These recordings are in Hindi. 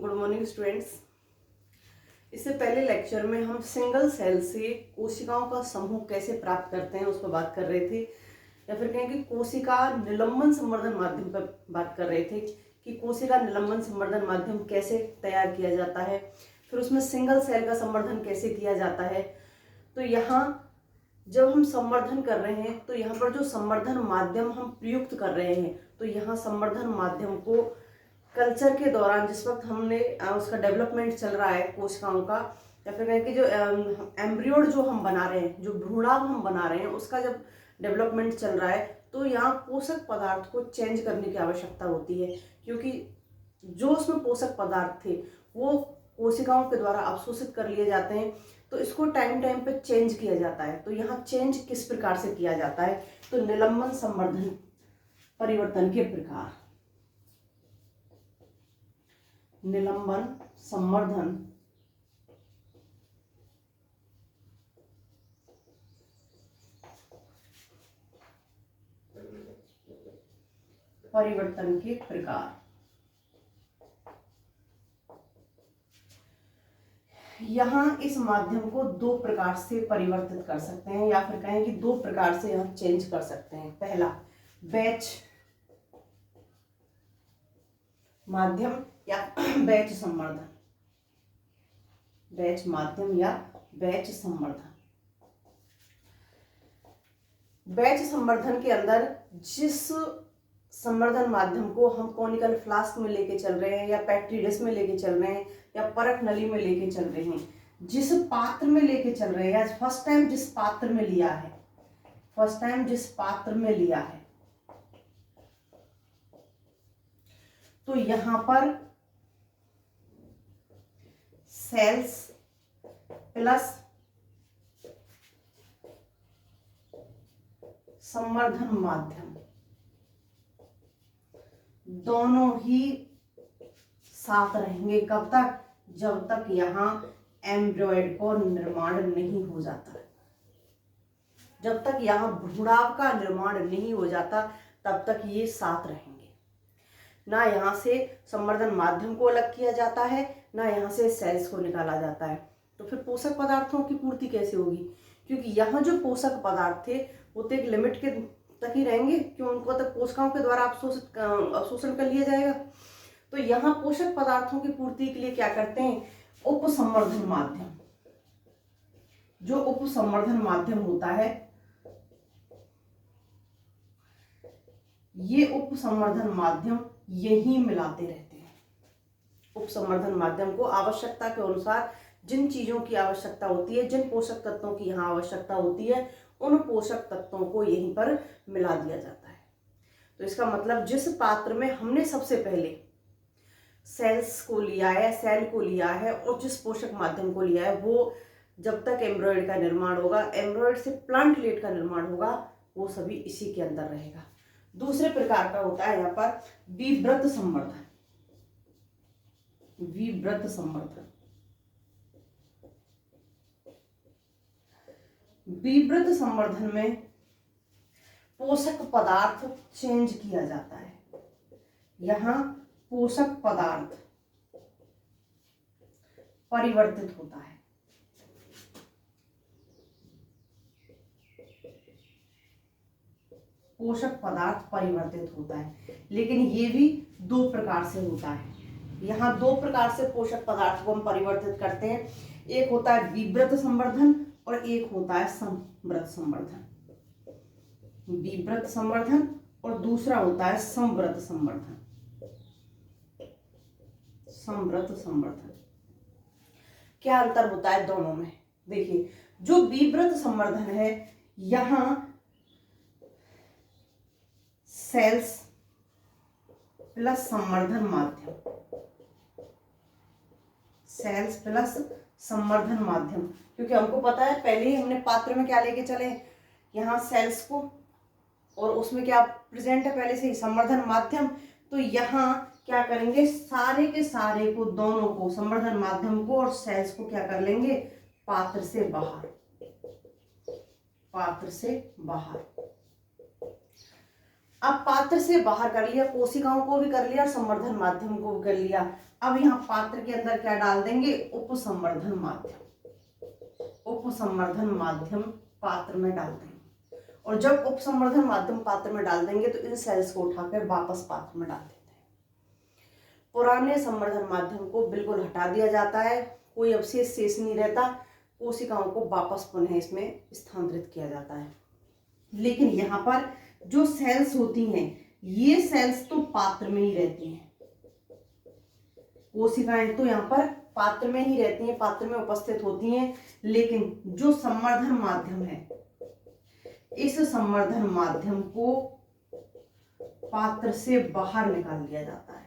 Good morning students. इससे पहले लेक्चर में हम सिंगल सेल से कोशिकाओं का समूह कैसे प्राप्त करते हैं उस पर बात कर रहे थे, या फिर कहें कि कोशिका निलंबन संवर्धन माध्यम पर बात कर रहे थे कि कोशिका निलंबन संवर्धन माध्यम कैसे तैयार किया जाता है, फिर उसमें सिंगल सेल का संवर्धन कैसे किया जाता है। तो यहाँ जब हम संवर्धन कर रहे हैं तो यहाँ पर जो संवर्धन माध्यम हम प्रयुक्त कर रहे हैं, तो यहाँ संवर्धन माध्यम को कल्चर के दौरान जिस वक्त हमने उसका डेवलपमेंट चल रहा है कोशिकाओं का, या फिर कहें कि जो एम्ब्रियोड जो हम बना रहे हैं, जो भ्रूणाव हम बना रहे हैं, उसका जब डेवलपमेंट चल रहा है तो यहाँ पोषक पदार्थ को चेंज करने की आवश्यकता होती है, क्योंकि जो उसमें पोषक पदार्थ थे वो कोशिकाओं के द्वारा अवशोषित कर लिए जाते हैं, तो इसको टाइम टाइम पे चेंज किया जाता है। तो यहाँ चेंज किस प्रकार से किया जाता है, तो निलंबन संवर्धन परिवर्तन के प्रकार। निलंबन संवर्धन परिवर्तन के प्रकार। यहाँ इस माध्यम को दो प्रकार से परिवर्तित कर सकते हैं, या फिर कहें कि दो प्रकार से हम चेंज कर सकते हैं। पहला बैच माध्यम या बैच संवर्धन, बैच माध्यम या बैच संवर्धन। बैच संवर्धन के अंदर जिस संवर्धन माध्यम को हम कॉनिकल फ्लास्क में लेके चल रहे हैं, या पेट्री डिश में लेके चल रहे हैं, या परत नली में लेके चल रहे हैं, जिस पात्र में लेके चल रहे हैं, या फर्स्ट टाइम जिस पात्र में लिया है, फर्स्ट टाइम जिस पात्र में लिया है, तो यहां पर सेल्स प्लस संवर्धन माध्यम दोनों ही साथ रहेंगे। कब तक? जब तक यहाँ एम्ब्रॉयड को निर्माण नहीं हो जाता। जब तक यहाँ भ्रूणाव का निर्माण नहीं हो जाता तब तक ये साथ रहेंगे। ना यहाँ से संवर्धन माध्यम को अलग किया जाता है, ना यहाँ से सेल्स को निकाला जाता है। तो फिर पोषक पदार्थों की पूर्ति कैसे होगी? क्योंकि यहाँ जो पोषक पदार्थ थे वो तो एक लिमिट के तक ही रहेंगे, क्यों उनको तक कोशिकाओं के द्वारा अवशोषण कर लिया जाएगा। तो यहाँ पोषक पदार्थों की पूर्ति के लिए क्या करते हैं? उपसंवर्धन माध्यम। जो उपसंवर्धन माध्यम होता है, ये उपसंवर्धन माध्यम यही मिलाते रहते हैं। उपसंवर्धन माध्यम को आवश्यकता के अनुसार जिन चीजों की आवश्यकता होती है, जिन पोषक तत्वों की यहाँ आवश्यकता होती है, उन पोषक तत्वों को यहीं पर मिला दिया जाता है। तो इसका मतलब जिस पात्र में हमने सबसे पहले सेल्स को लिया है, सेल को लिया है, और जिस पोषक माध्यम को लिया है, वो जब तक एम्ब्रॉयड का निर्माण होगा, एम्ब्रॉयड से प्लांटलेट का निर्माण होगा, वो सभी इसी के अंदर रहेगा। दूसरे प्रकार का होता है यहाँ पर विवृत संवर्धन। विवृत संवर्धन, विवृत संवर्धन में पोषक पदार्थ चेंज किया जाता है। यहाँ पोषक पदार्थ परिवर्तित होता है। पोषक पदार्थ परिवर्तित होता है, लेकिन ये भी दो प्रकार से होता है। यहाँ दो प्रकार से पोषक पदार्थ को हम परिवर्तित करते हैं। एक होता है विवृत संवर्धन और एक होता है संवृत संवर्धन। विवृत संवर्धन और दूसरा होता है संवृत संवर्धन। संवृत संवर्धन, क्या अंतर होता है दोनों में? देखिए, जो विवृत संवर्धन है, यहां सेल्स प्लस संवर्धन माध्यम, सेल्स प्लस संवर्धन माध्यम, क्योंकि हमको पता है पहले ही हमने पात्र में क्या लेके चले, यहाँ सेल्स को, और उसमें क्या प्रेजेंट है पहले से ही, संवर्धन माध्यम। तो यहाँ क्या करेंगे, सारे के सारे को, दोनों को, संवर्धन माध्यम को और सेल्स को क्या कर लेंगे, पात्र से बाहर, पात्र से बाहर। अब पात्र से बाहर कर लिया, कोशिकाओं को भी कर लिया और संवर्धन माध्यम को भी कर लिया। अब यहाँ पात्र के अंदर क्या डाल देंगे, उपसंवर्धन माध्यम, उपसंवर्धन माध्यम पात्र में डाल देंगे। और जब उपसंवर्धन माध्यम पात्र में डाल देंगे तो इन सेल्स को उठाकर वापस पात्र में डाल देते हैं। पुराने संवर्धन माध्यम को बिल्कुल हटा दिया जाता है, कोई अवशेष शेष नहीं रहता, कोशिकाओं को वापस पुनः इसमें स्थानांतरित किया जाता है। लेकिन यहाँ पर जो सेल्स होती हैं, ये सेल्स तो पात्र में ही रहती हैं, कोशिकाएं तो यहाँ पर पात्र में ही रहती हैं, पात्र में उपस्थित होती हैं। लेकिन जो संवर्धन माध्यम है, इस संवर्धन माध्यम को पात्र से बाहर निकाल दिया जाता है।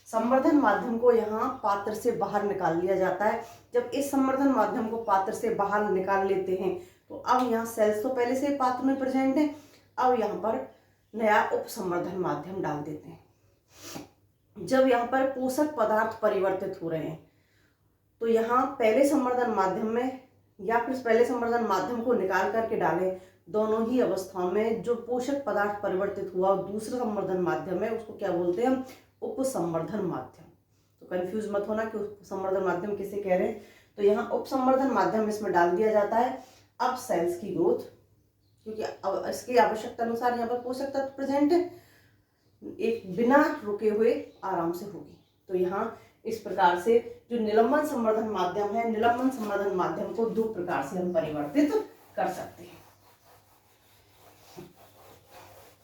संवर्धन माध्यम को यहाँ पात्र से बाहर निकाल दिया जाता है। जब इस संवर्धन माध्यम को पात्र से बाहर निकाल लेते हैं तो अब यहाँ सेल्स तो पहले से पात्र में प्रेजेंट है, अब यहाँ पर नया उपसंवर्धन माध्यम डाल देते हैं। जब यहाँ पर पोषक पदार्थ परिवर्तित हो रहे हैं तो यहाँ पहले संवर्धन माध्यम में या फिर पहले संवर्धन माध्यम को निकाल करके डालें, दोनों ही अवस्थाओं में जो पोषक पदार्थ परिवर्तित हुआ दूसरा संवर्धन माध्यम है उसको क्या बोलते हैं हम, उपसंवर्धन माध्यम। तो कंफ्यूज मत होना कि उपसंवर्धन माध्यम किसे कह रहे हैं। तो यहाँ उपसंवर्धन माध्यम इसमें डाल दिया जाता है। अब सेल्स की ग्रोथ, क्योंकि अब इसकी आवश्यकता अनुसार यहाँ पर पोषक तत्व प्रेजेंट है, एक बिना रुके हुए आराम से होगी। तो यहाँ इस प्रकार से जो निलंबन संवर्धन माध्यम है, निलंबन संवर्धन माध्यम को दो प्रकार से हम परिवर्तित कर सकते हैं।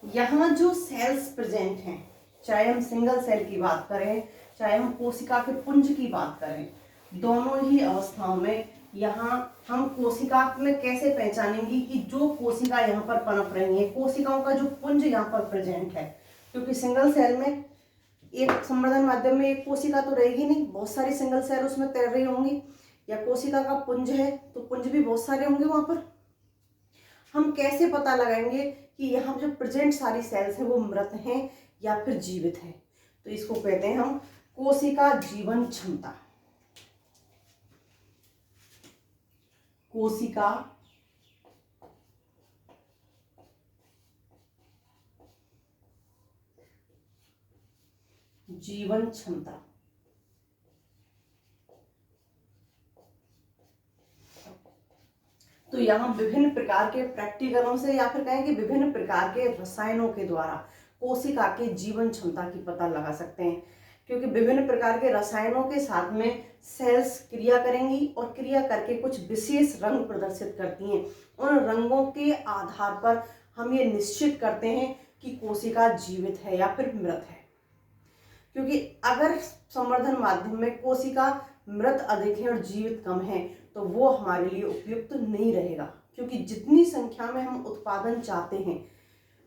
यहाँ जो सेल्स प्रेजेंट हैं, चाहे हम सिंगल सेल की बात करें, चाहे हम कोशिका के पुंज की बात करें, दोनों ही अवस्थाओं में यहाँ हम कोशिका में कैसे पहचानेंगे कि जो कोशिका यहाँ पर पनप रही है, कोशिकाओं का जो पुंज यहाँ पर प्रेजेंट है, क्योंकि सिंगल सेल में एक संवर्धन माध्यम में एक कोशिका तो रहेगी नहीं, बहुत सारी सिंगल सेल उसमें तैर रही होंगी, या कोशिका का पुंज है तो पुंज भी बहुत सारे होंगे वहां पर। हम कैसे पता लगाएंगे कि यहाँ जो प्रेजेंट सारी सेल्स है वो मृत हैं या फिर जीवित है? तो इसको कहते हैं हम कोशिका जीवन क्षमता। कोशिका जीवन क्षमता। तो यहाँ विभिन्न प्रकार के प्रैक्टिकलों से या फिर कहें कि विभिन्न प्रकार के रसायनों के द्वारा कोशिका के जीवन क्षमता की पता लगा सकते हैं, क्योंकि विभिन्न प्रकार के रसायनों के साथ में सेल्स क्रिया करेंगी और क्रिया करके कुछ विशेष रंग प्रदर्शित करती हैं। उन रंगों के आधार पर हम ये निश्चित करते हैं कि कोशिका जीवित है या फिर मृत है। क्योंकि अगर संवर्धन माध्यम में कोशिका मृत अधिक है और जीवित कम है तो वो हमारे लिए उपयुक्त नहीं रहेगा, क्योंकि जितनी संख्या में हम उत्पादन चाहते हैं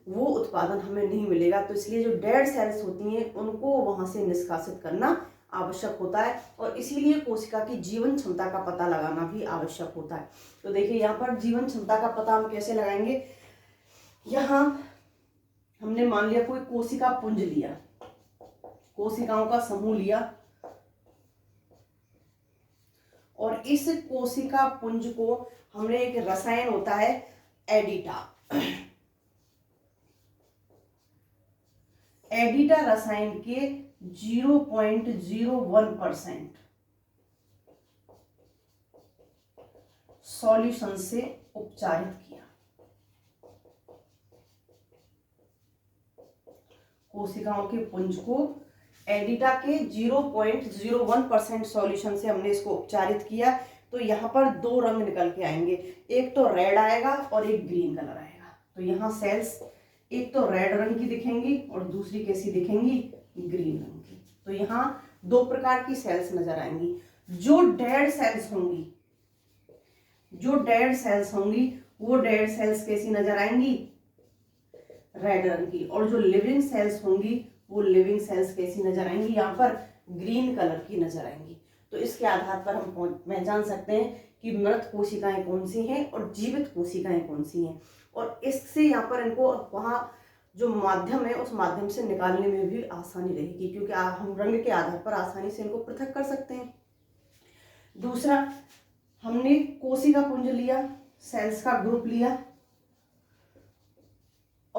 वो उत्पादन हमें नहीं मिलेगा। तो इसलिए जो डेड सेल्स होती हैं उनको वहां से निष्कासित करना आवश्यक होता है, और इसीलिए कोशिका की जीवन क्षमता का पता लगाना भी आवश्यक होता है। तो देखिए यहाँ पर जीवन क्षमता का पता हम कैसे लगाएंगे। यहाँ हमने मान लिया कोई कोशिका पुंज लिया, कोशिकाओं का समूह लिया, और इस कोशिका पुंज को हमने, एक रसायन होता है एडिटा, एडिटा रसायन के 0.01% सॉल्यूशन से उपचारित किया। कोशिकाओं के पुंज को एडिटा के 0.01% सॉल्यूशन से हमने इसको उपचारित किया। तो यहाँ पर दो रंग निकल के आएंगे, एक तो रेड आएगा और एक ग्रीन कलर आएगा। तो यहाँ सेल्स एक तो रेड रंग की दिखेंगी और दूसरी कैसी दिखेंगी, ग्रीन रंग की। तो यहाँ दो प्रकार की सेल्स नजर आएंगी। जो डेड सेल्स होंगी, जो डेड सेल्स होंगी वो डेड सेल्स कैसी नजर आएंगी, रेड रंग की, और जो लिविंग सेल्स होंगी वो लिविंग सेल्स कैसी नजर आएंगी, यहाँ पर ग्रीन कलर की नजर आएंगी। तो इसके आधार पर हम पहचान सकते हैं कि मृत कोशिकाएं कौन सी हैं और जीवित कोशिकाएं कौन सी हैं, और इससे यहाँ पर इनको वहाँ जो माध्यम है उस माध्यम से निकालने में भी आसानी रहेगी, क्योंकि हम रंग के आधार पर आसानी से इनको पृथक कर सकते हैं। दूसरा, हमने कोशिका पुंज लिया, सेल्स का ग्रुप लिया,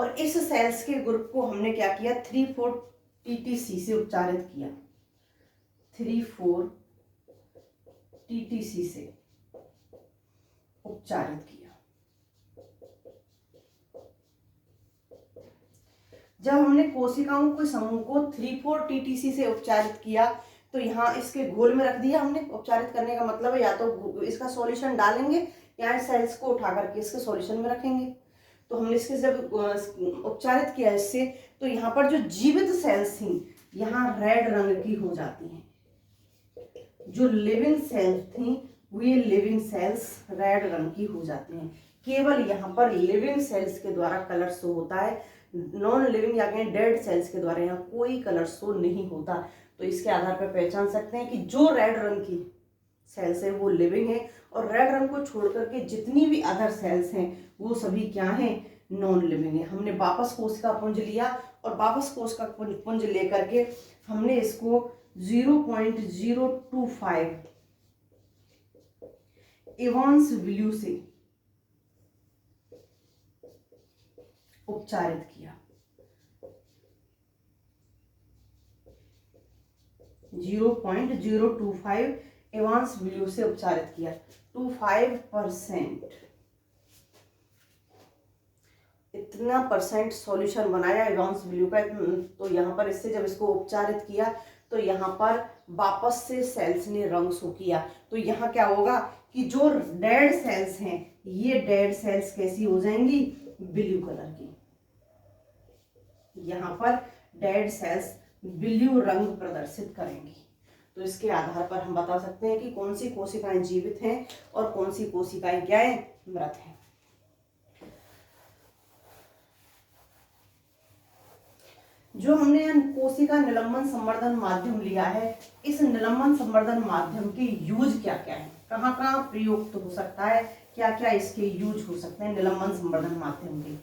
और इस सेल्स के ग्रुप को हमने क्या किया, 3,4 TTC से उपचारित किया, 3,4 TTC से उपचारित किया। जब हमने कोशिकाओं के समूह को 3,4 TTC से उपचारित किया तो यहाँ इसके घोल में रख दिया हमने। उपचारित करने का मतलब है या तो इसका सॉल्यूशन डालेंगे या सेल्स को उठा करके इसके सॉल्यूशन में रखेंगे। तो हमने इसके जब उपचारित किया इससे, तो यहाँ पर जो जीवित सेल्स थी यहाँ रेड रंग की हो जाती हैं। जो लिविंग सेल्स थी वे लिविंग सेल्स रेड रंग की हो जाती हैं। केवल यहाँ पर लिविंग सेल्स के द्वारा कलर शो होता है, नॉन लिविंग या कहें डेड सेल्स के द्वारा यहाँ कोई कलर शो नहीं होता। तो इसके आधार पर पहचान सकते हैं कि जो रेड रंग की सेल्स है वो लिविंग है और रेड रंग को छोड़ करके जितनी भी अदर सेल्स हैं वो सभी क्या हैं, नॉन लिविंग है। हमने वापस कोशिका पुंज लिया और वापस कोशिका पुंज लेकर के हमने इसको 0.025 एवांस वैल्यू से उपचारित किया। 0.025 एवांस वैल्यू से उपचारित किया। 25% इतना परसेंट सॉल्यूशन बनाया एवांस वैल्यू का। तो यहाँ पर इससे जब इसको उपचारित किया तो यहाँ पर वापस से सेल्स ने रंग शो किया। तो यहाँ क्या होगा कि जो डेड सेल्स हैं ये डेड सेल्स कैसी हो जाएंगी, ब्लू कलर की। यहाँ पर डेड सेल्स ब्लू रंग प्रदर्शित करेंगी। तो इसके आधार पर हम बता सकते हैं कि कौन सी कोशिकाएं जीवित हैं और कौन सी कोशिकाएं क्या है, मृत हैं। जो हमने कोशिका निलंबन संवर्धन माध्यम लिया है, इस निलंबन संवर्धन माध्यम के यूज क्या क्या है, कहाँ कहाँ प्रयुक्त हो सकता है, क्या क्या इसके यूज हो सकते हैं निलंबन संवर्धन माध्यम के।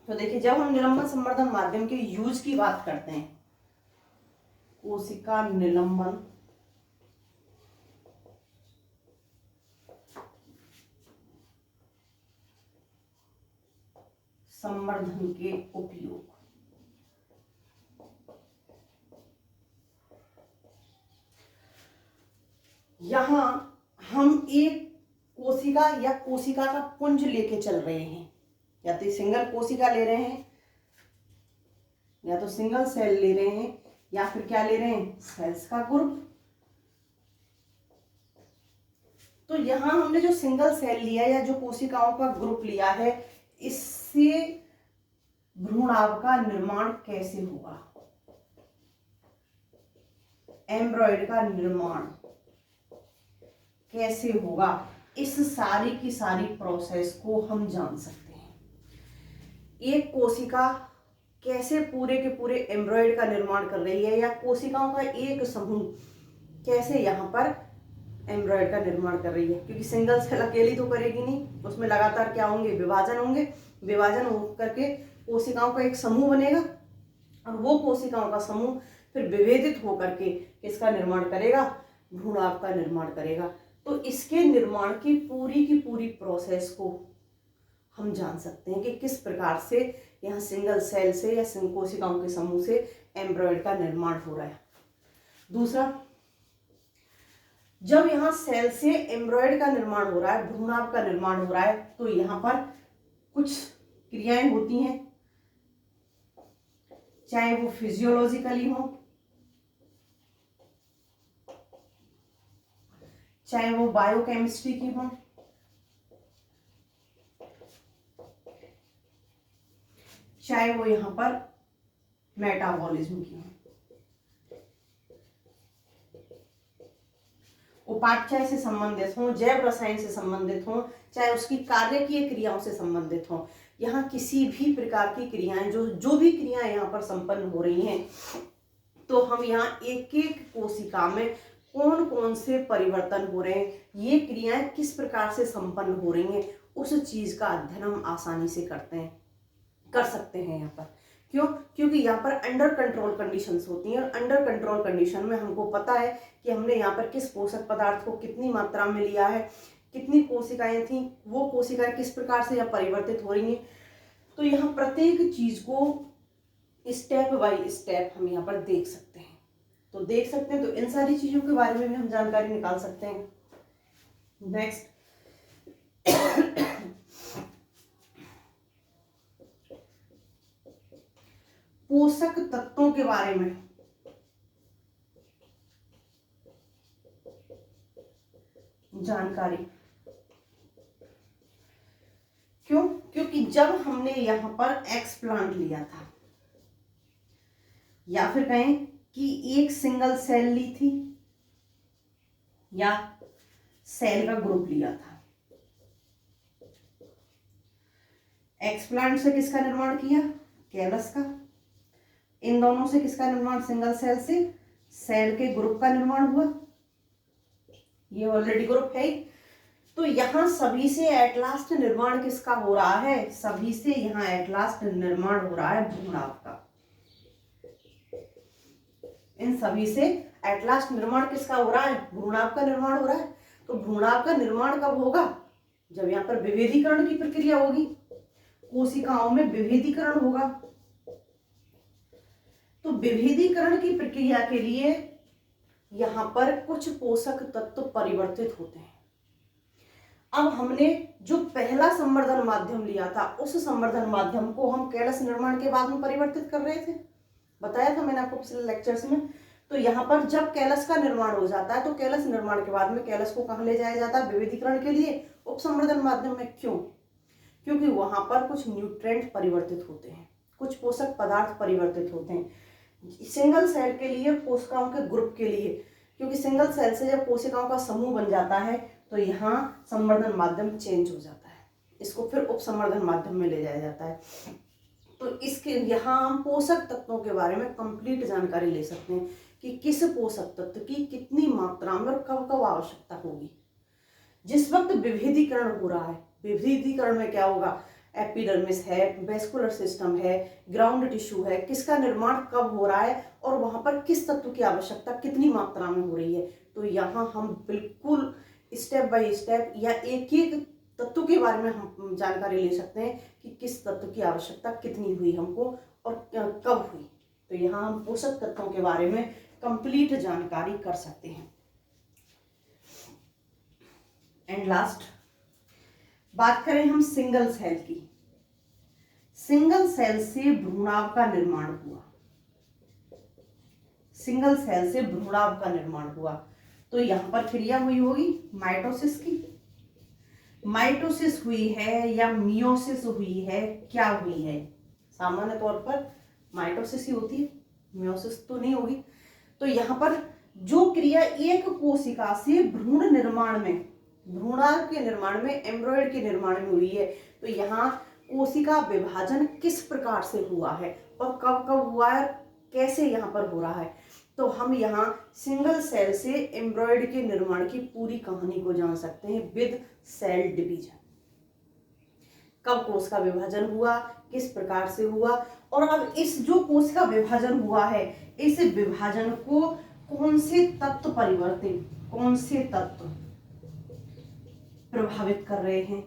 तो देखिए, जब हम निलंबन संवर्धन माध्यम के यूज की बात करते हैं, कोशिका निलंबन संवर्धन के उपयोग, यहां हम एक कोशिका या कोशिका का पुंज लेके चल रहे हैं, या तो सिंगल कोशिका ले रहे हैं, या तो सिंगल सेल ले रहे हैं, या फिर क्या ले रहे हैं, सेल्स का ग्रुप। तो यहां हमने जो सिंगल सेल लिया या जो कोशिकाओं का ग्रुप लिया है, इससे भ्रूणाव का निर्माण कैसे होगा, एम्ब्रॉयड का निर्माण कैसे होगा, इस सारी की सारी प्रोसेस को हम जान सकते हैं। एक कोशिका कैसे पूरे के पूरे एम्ब्रॉयड का निर्माण कर रही है, या कोशिकाओं का एक समूह कैसे यहाँ पर एम्ब्रॉयड का निर्माण कर रही है, क्योंकि सिंगल सेल अकेली तो करेगी नहीं, उसमें लगातार क्या होंगे, विभाजन होंगे। विभाजन हो करके कोशिकाओं का एक समूह बनेगा और वो कोशिकाओं का समूह फिर विभेदित होकर के किसका निर्माण करेगा, भ्रूणाव का निर्माण करेगा। तो इसके निर्माण की पूरी प्रोसेस को हम जान सकते हैं कि किस प्रकार से यहाँ सिंगल सेल से या कोशिकाओं के समूह से एम्ब्रॉयड का निर्माण हो रहा है। दूसरा, जब यहाँ सेल से एम्ब्रॉयड का निर्माण हो रहा है, भ्रूणाव का निर्माण हो रहा है, तो यहाँ पर कुछ क्रियाएं होती हैं, चाहे वो फिजियोलॉजिकली हो, चाहे वो बायोकेमिस्ट्री की हो, चाहे वो यहाँ पर मेटाबॉलिज्म की हो। उपापचय से संबंधित हो, जैव रसायन से संबंधित हो, चाहे उसकी कार्यकीय क्रियाओं से संबंधित हो, यहाँ किसी भी प्रकार की क्रियाएं जो भी क्रियाएं यहाँ पर संपन्न हो रही हैं, तो हम यहाँ एक एक कोशिका में कौन कौन से परिवर्तन हो रहे हैं, ये क्रियाएं किस प्रकार से संपन्न हो रही हैं, उस चीज का अध्ययन हम आसानी से कर सकते हैं यहाँ पर। क्यों? क्योंकि यहाँ पर अंडर कंट्रोल कंडीशंस होती हैं, और अंडर कंट्रोल कंडीशन में हमको पता है कि हमने यहाँ पर किस पोषक पदार्थ को कितनी मात्रा में लिया है, कितनी कोशिकाएं थी, वो कोशिकाएं किस प्रकार से यहाँ परिवर्तित हो रही हैं, तो यहाँ प्रत्येक चीज को स्टेप बाय स्टेप हम यहाँ पर देख सकते हैं। तो देख सकते हैं, तो इन सारी चीजों के बारे में भी हम जानकारी निकाल सकते हैं। नेक्स्ट, पोषक तत्वों के बारे में जानकारी। क्यों? क्योंकि जब हमने यहां पर एक्सप्लांट लिया था, या फिर कहें कि एक सिंगल सेल ली थी या सेल का ग्रुप लिया था, एक्सप्लांट से किसका निर्माण किया? कैलस का। इन दोनों से किसका निर्माण? सिंगल सेल से सेल के ग्रुप का निर्माण हुआ। ये ऑलरेडी ग्रुप है। तो यहां सभी से एट लास्ट निर्माण किसका हो रहा है? सभी से यहां एट लास्ट निर्माण हो रहा है भ्रूणाव का। इन सभी से एट लास्ट निर्माण किसका हो रहा है? भ्रूणाव का निर्माण हो रहा है। तो भ्रूणाव का निर्माण कब होगा? जब यहाँ पर विभेदीकरण की प्रक्रिया होगी, कोशिकाओं में विभेदीकरण होगा। तो विभेदीकरण की प्रक्रिया के लिए यहां पर कुछ पोषक तत्व परिवर्तित होते हैं। अब हमने जो पहला संवर्धन माध्यम लिया था, उस संवर्धन माध्यम को हम कैलस निर्माण के बाद में परिवर्तित कर रहे थे, बताया था मैंने आपको पिछले लेक्चर्स में। तो यहाँ पर जब कैलस का निर्माण हो जाता है, तो कैलस निर्माण के बाद में कैलस को कहाँ ले जाया जाता है? विभेदीकरण के लिए उपसंवर्धन माध्यम में। क्यों? क्योंकि वहां पर कुछ न्यूट्रिएंट परिवर्तित होते हैं, कुछ पोषक पदार्थ परिवर्तित होते हैं सिंगल सेल के लिए, कोशिकाओं के ग्रुप के लिए। क्योंकि सिंगल सेल से जब कोशिकाओं का समूह बन जाता है, तो यहाँ संवर्धन माध्यम चेंज हो जाता है, इसको फिर उपसंवर्धन माध्यम में ले जाया जाता है। तो इसके यहाँ हम पोषक तत्वों के बारे में कंप्लीट जानकारी ले सकते हैं कि किस पोषक तत्व की कितनी मात्रा में और कब कब आवश्यकता होगी। जिस वक्त विभेदीकरण हो रहा है, विभेदीकरण में क्या होगा? एपिडर्मिस है, वेस्कुलर सिस्टम है, ग्राउंड टिश्यू है, किसका निर्माण कब हो रहा है और वहां पर किस तत्व की आवश्यकता कितनी मात्रा में हो रही है। तो यहाँ हम बिल्कुल स्टेप बाय स्टेप या एक एक तत्व के बारे में हम जानकारी ले सकते हैं कि किस तत्व की आवश्यकता कितनी हुई हमको और कब हुई। तो यहाँ हम पोषक तत्वों के बारे में कंप्लीट जानकारी कर सकते हैं। एंड लास्ट बात करें हम सिंगल सेल की। सिंगल सेल से भ्रूणाव का निर्माण हुआ, सिंगल सेल से भ्रूणाव का निर्माण हुआ, तो यहां पर क्रिया हुई होगी माइटोसिस की। माइटोसिस हुई है या मियोसिस हुई है, क्या हुई है? सामान्य तौर पर माइटोसिस ही होती है, मियोसिस तो नहीं होगी। तो यहाँ पर जो क्रिया एक कोशिका से भ्रूण निर्माण में, भ्रूणाव के निर्माण में, एम्ब्रॉयड के निर्माण में हुई है, तो यहाँ कोशिका विभाजन किस प्रकार से हुआ है और कब कब हुआ है, कैसे यहाँ पर हो रहा है। तो हम यहाँ सिंगल सेल से एम्ब्रॉयड के निर्माण की पूरी कहानी को जान सकते हैं विद सेल डिवीजन। कब कोश का विभाजन हुआ, किस प्रकार से हुआ, और अब इस जो कोश का विभाजन हुआ है, इस विभाजन को कौन से तत्व परिवर्तित, कौन से तत्व प्रभावित कर रहे हैं।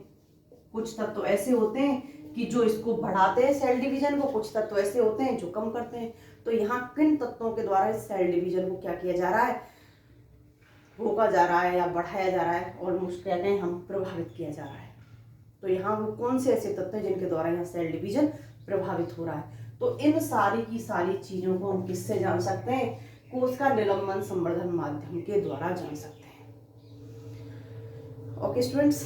कुछ तत्व ऐसे होते हैं कि जो इसको बढ़ाते हैं सेल डिवीजन को, कुछ तत्व ऐसे होते हैं जो कम करते हैं। तो यहाँ किन तत्वों के द्वारा इस सेल डिवीजन को क्या किया जा रहा है? रोका जा रहा है या बढ़ाया जा रहा है, और मुश्किलें हम प्रभावित किया जा रहा है। तो यहाँ वो कौन से ऐसे तत्व हैं जिनके द्वारा यहाँ सेल डिवीजन प्रभावित हो रहा है। तो इन सारी की सारी चीजों को हम किससे जान सकते हैं? कोश का निलंबन संवर्धन माध्यम के द्वारा जान सकते हैं। Okay students,